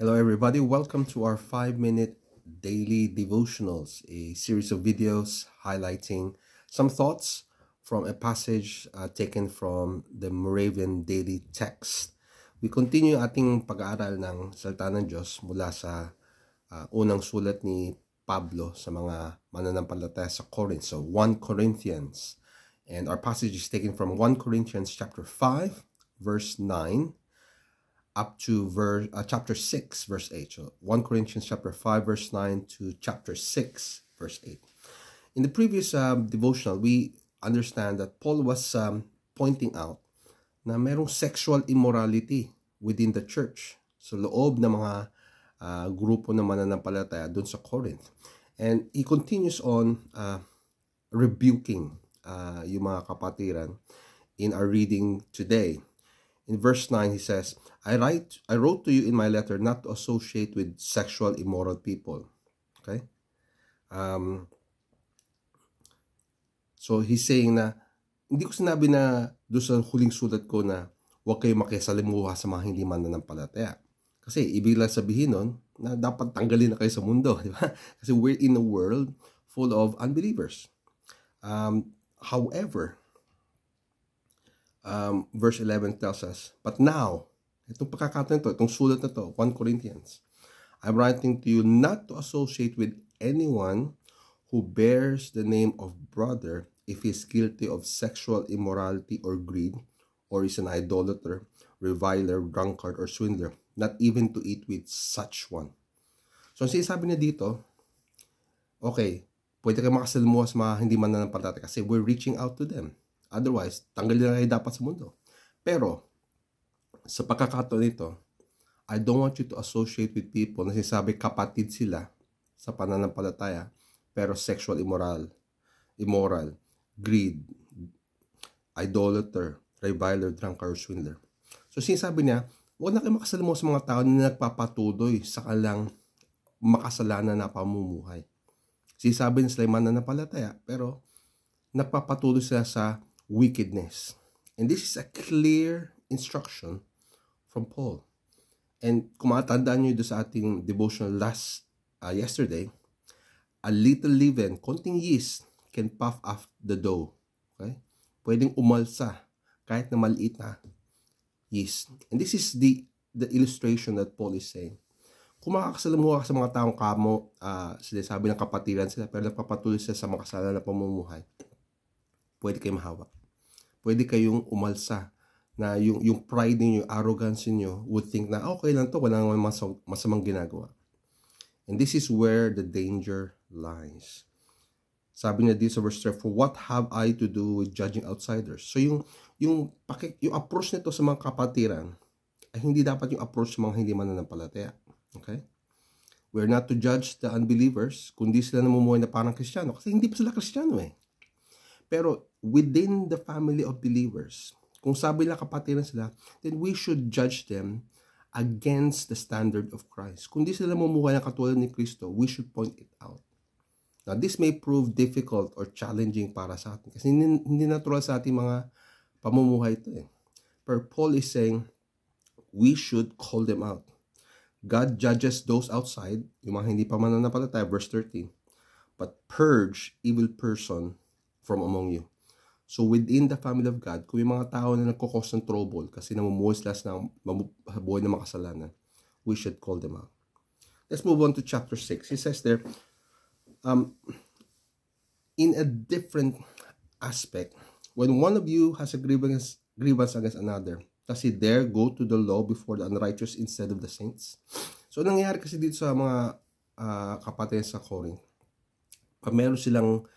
Hello, everybody. Welcome to our 5-minute daily devotionals, a series of videos highlighting some thoughts from a passage taken from the Moravian Daily Text. We continue ating pag-aaral ng salita ng Diyos mula sa unang sulat ni Pablo sa mga mananampalataya sa Corinth. So 1 Corinthians. And our passage is taken from 1 Corinthians chapter 5, verse 9. Up to chapter 6, verse 8. So 1 Corinthians chapter 5, verse 9 to chapter 6, verse 8. In the previous devotional, we understand that Paul was pointing out na merong sexual immorality within the church. So loob ng mga grupo ng mananampalataya doon sa Corinth. And he continues on rebuking yung mga kapatiran in our reading today. In verse 9, he says, I wrote to you in my letter not to associate with sexual immoral people. Okay? So he's saying na, hindi ko sinabi na doon sa huling sulat ko na huwag kayo makisalimuha sa mga hindi mananampalataya. Kasi ibig lang sabihin nun na dapat tanggalin na kayo sa mundo. Di ba? Kasi we're in a world full of unbelievers. However, verse 11 tells us, but now, itong pagkakataon ito, itong sulat na to, 1 Corinthians, I'm writing to you not to associate with anyone who bears the name of brother if he is guilty of sexual immorality or greed, or is an idolater, reviler, drunkard, or swindler, not even to eat with such one. So, ang sinasabi niya dito, okay, pwede kayo makasalamuha sa mga hindi mananampalataya kasi we're reaching out to them. Otherwise, tanggalin na kayo dapat sa mundo. Pero, sa pagkakataon nito, I don't want you to associate with people na sinasabi kapatid sila sa pananampalataya, pero sexual immoral, greed, idolater, reviler, drunkard, or swindler. So, sinasabi niya, huwag na kayo makasalamuha sa mga tao na nagpapatuloy sa kanilang makasalanan na pamumuhay. Sinasabi niya sila mananampalataya, pero nagpapatuloy sila sa wickedness. And this is a clear instruction from Paul. And kung matandaan nyo doon sa ating devotional yesterday, a little leaven, konting yeast, can puff up the dough. Okay? Pwedeng umalsa kahit na maliit na yeast. And this is the illustration that Paul is saying. Kung makakasalamuha ka sa mga taong kamo, sinasabi ng kapatiran sila, pero nagpapatuloy sila sa makasalanan na pamumuhay, pwede kayo mahawak. Pwede kayong umalsa na yung pride niyo, yung arrogance niyo would think na okay lang to, wala nang masamang ginagawa. And this is where the danger lies. Sabi niya dito sa verse 3, for what have I to do with judging outsiders? So yung approach nito sa mga kapatiran ay hindi dapat yung approach sa mga hindi mananampalataya. Okay? We're not to judge the unbelievers, kundi sila namumuhay na parang Kristiyano. Kasi hindi pa sila Kristiyano eh. Pero within the family of believers, kung sabi nila kapatiran sila, then we should judge them against the standard of Christ. Kung di sila namumuhay na katulad ni Kristo, we should point it out. Now, this may prove difficult or challenging para sa atin. Kasi hindi natural sa ating mga pamumuhay ito eh. But Paul is saying, we should call them out. God judges those outside, yung mga hindi pa mananampalataya, verse 13, but purge evil person from among you. So within the family of God, kung yung mga tao na nagkukos ng trouble kasi namumuhay sila ng buhay na makasalanan, we should call them out. Let's move on to chapter 6. He says there, in a different aspect, when one of you has a grievance against another, does he dare go to the law before the unrighteous instead of the saints? So nangyayari kasi dito sa mga kapatid sa Corinth, pag meron silang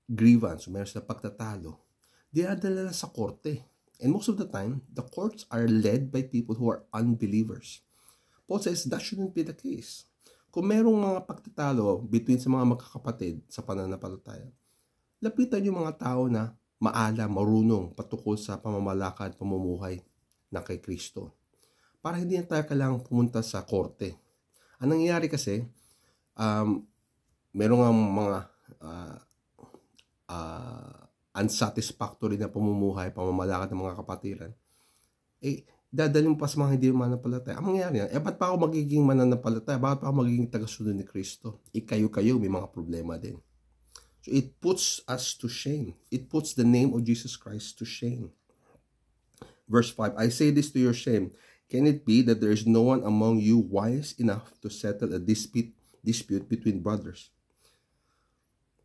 grievance, meron silang pagtatalo, dinadala sa korte. And most of the time, the courts are led by people who are unbelievers. Paul says that shouldn't be the case. Kung merong mga pagtatalo between sa mga magkakapatid sa pananampalataya, lapitan yung mga tao na maalam, marunong patukol sa pamamalakad, pamumuhay na kay Kristo. Para hindi na tayo kailangang pumunta sa korte. Ang nangyayari kasi, merong mga unsatisfactory na pamumuhay, pamamalakad ng mga kapatiran, dadalhin mo pa sa mga hindi mananampalataya. Ang mangyayari yan, ba't pa ako magiging mananampalataya? Bakit pa ako magiging tagasunod ni Kristo? Kayo may mga problema din. So it puts us to shame. It puts the name of Jesus Christ to shame. Verse 5, I say this to your shame. Can it be that there is no one among you wise enough to settle a dispute between brothers?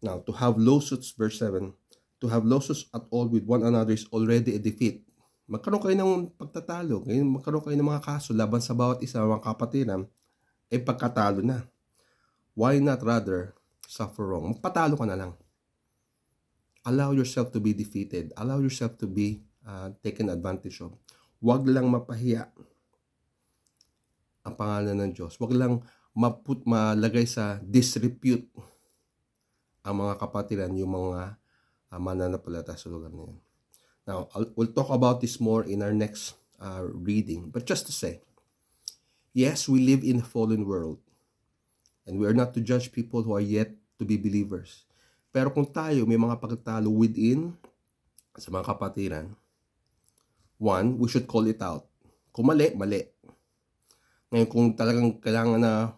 Now, to have lawsuits, verse 7, to have lawsuits at all with one another is already a defeat. Magkaroon kayo ng pagtatalo, magkaroon kayo ng mga kaso laban sa bawat isa ng mga kapatiran, pagkatalo na. Why not rather suffer wrong? Magpatalo ka na lang. Allow yourself to be defeated. Allow yourself to be taken advantage of. Huwag lang mapahiya ang pangalan ng Diyos. Huwag lang malagay sa disrepute ang mga kapatiran, yung mga mananampalataya sa lugar na yun. Now, we'll talk about this more in our next reading. But just to say, yes, we live in a fallen world. And we are not to judge people who are yet to be believers. Pero kung tayo may mga pagtatalo within sa mga kapatiran, one, we should call it out. Kung mali, mali. Ngayon, kung talagang kailangan na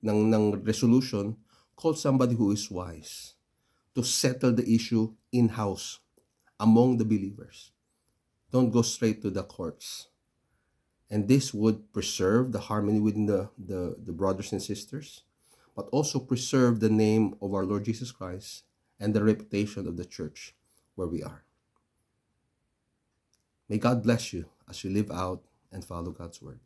ng resolution, call somebody who is wise to settle the issue in-house among the believers. Don't go straight to the courts. And this would preserve the harmony within the brothers and sisters, but also preserve the name of our Lord Jesus Christ and the reputation of the church where we are. May God bless you as you live out and follow God's word.